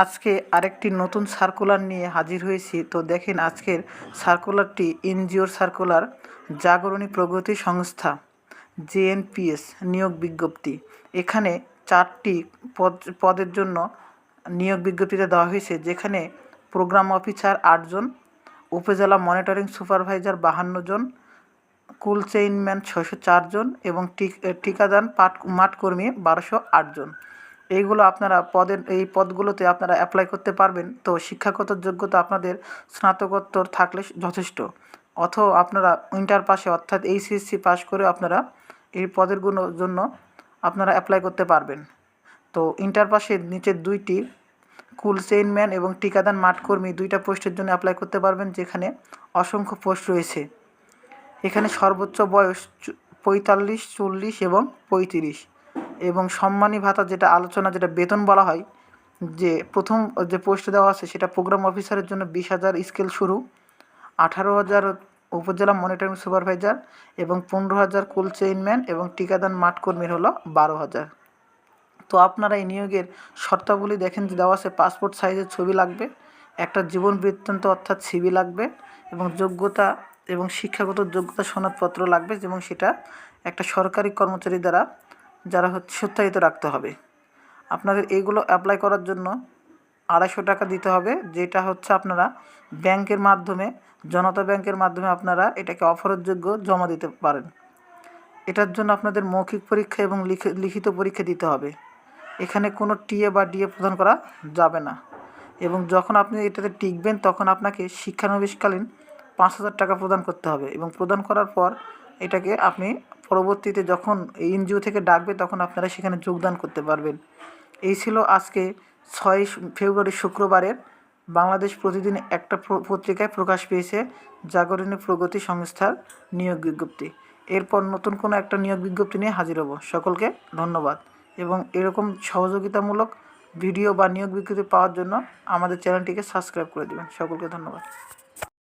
আজকে আরেকটি নতুন সার্কুলার নিয়ে হাজির হয়েছি। তো দেখেন আজকের সার্কুলারটি এনজিওর সার্কুলার, জাগরণী প্রগতি সংস্থা জেএনপিএস নিয়োগ বিজ্ঞপ্তি। এখানে 4টি পদের জন্য নিয়োগ বিজ্ঞপ্তিতে দেওয়া হয়েছে, যেখানে প্রোগ্রাম অফিসার 8 জন, উপজেলা মনিটরিং সুপারভাইজার 52 জন, কুল চেইনম্যান 604 জন এবং ঠিকাদার মাঠকর্মী 1208 জন। এইগুলো আপনারা এই পদগুলোতে আপনারা অ্যাপ্লাই করতে পারবেন। তো শিক্ষাগত যোগ্যতা আপনাদের স্নাতকোত্তর থাকলে যথেষ্ট, অথবা আপনারা ইন্টার পাসে অর্থাৎ এইচএসসি পাস করে আপনারা এই পদেরগুলোর জন্য আপনারা অ্যাপ্লাই করতে পারবেন। তো ইন্টার পাসের নিচের 2টি কুল চেইনম্যান এবং ঠিকাদার মাঠকর্মী 2টা পোস্টের জন্য অ্যাপ্লাই করতে পারবেন, যেখানে অসংখ্য পোস্ট রয়েছে। এখানে সর্বোচ্চ বয়স 45, 40 এবং 35 এবং সম্মানী ভাতা যেটা বেতন বলা হয়, যে প্রথম যে পোস্ট দেওয়া আছে সেটা প্রোগ্রাম অফিসারের জন্য 20,000 স্কেল শুরু, 18,000 উপজেলা মনিটরিং সুপারভাইজার এবং 15,000 কুল চেইনম্যান এবং ঠিকাদার মাঠকর্মীর হলো 12,000। তো আপনারা এই নিয়োগের শর্তাবলী দেখেন যে দেওয়া আছে, পাসপোর্ট সাইজের ছবি লাগবে, একটা জীবন বৃত্তান্ত অর্থাৎ সিভি লাগবে এবং যোগ্যতা এবং শিক্ষাগত যোগ্যতা সনদপত্র লাগবে, এবং সেটা একটা সরকারি কর্মচারী দ্বারা সত্যায়িত রাখতে হবে। আপনাদের এইগুলো অ্যাপ্লাই করার জন্য 250 টাকা দিতে হবে, যেটা হচ্ছে আপনারা ব্যাংকের মাধ্যমে, জনতা ব্যাংকের মাধ্যমে আপনারা এটাকে অফারযোগ্য জমা দিতে পারেন। এটার জন্য আপনাদের মৌখিক পরীক্ষা এবং লিখিত পরীক্ষা দিতে হবে। এখানে কোনো টিএ বা ডিএ প্রদান করা যাবে না, এবং যখন আপনি এটাতে টিকবেন তখন আপনাকে শিক্ষানবিশকালীন 5,000 টাকা প্রদান করতে হবে, এবং প্রদান করার পর এটাকে আপনি পরবর্তীতে যখন এনজিও থেকে ডাকবে তখন আপনারা সেখানে যোগদান করতে পারবেন। এই ছিল আজকে 6 ফেব্রুয়ারি শুক্রবারের বাংলাদেশ প্রতিদিন একটা পত্রিকায় প্রকাশ পেয়েছে জাগরণী প্রগতি সংস্থার নিয়োগ বিজ্ঞপ্তি। এরপর নতুন কোনো একটা নিয়োগ বিজ্ঞপ্তি নিয়ে হাজির হব। সকলকে ধন্যবাদ, এবং এরকম সহযোগিতামূলক ভিডিও বা নিয়োগ বিজ্ঞপ্তি পাওয়ার জন্য আমাদের চ্যানেলটিকে সাবস্ক্রাইব করে দেবেন। সকলকে ধন্যবাদ।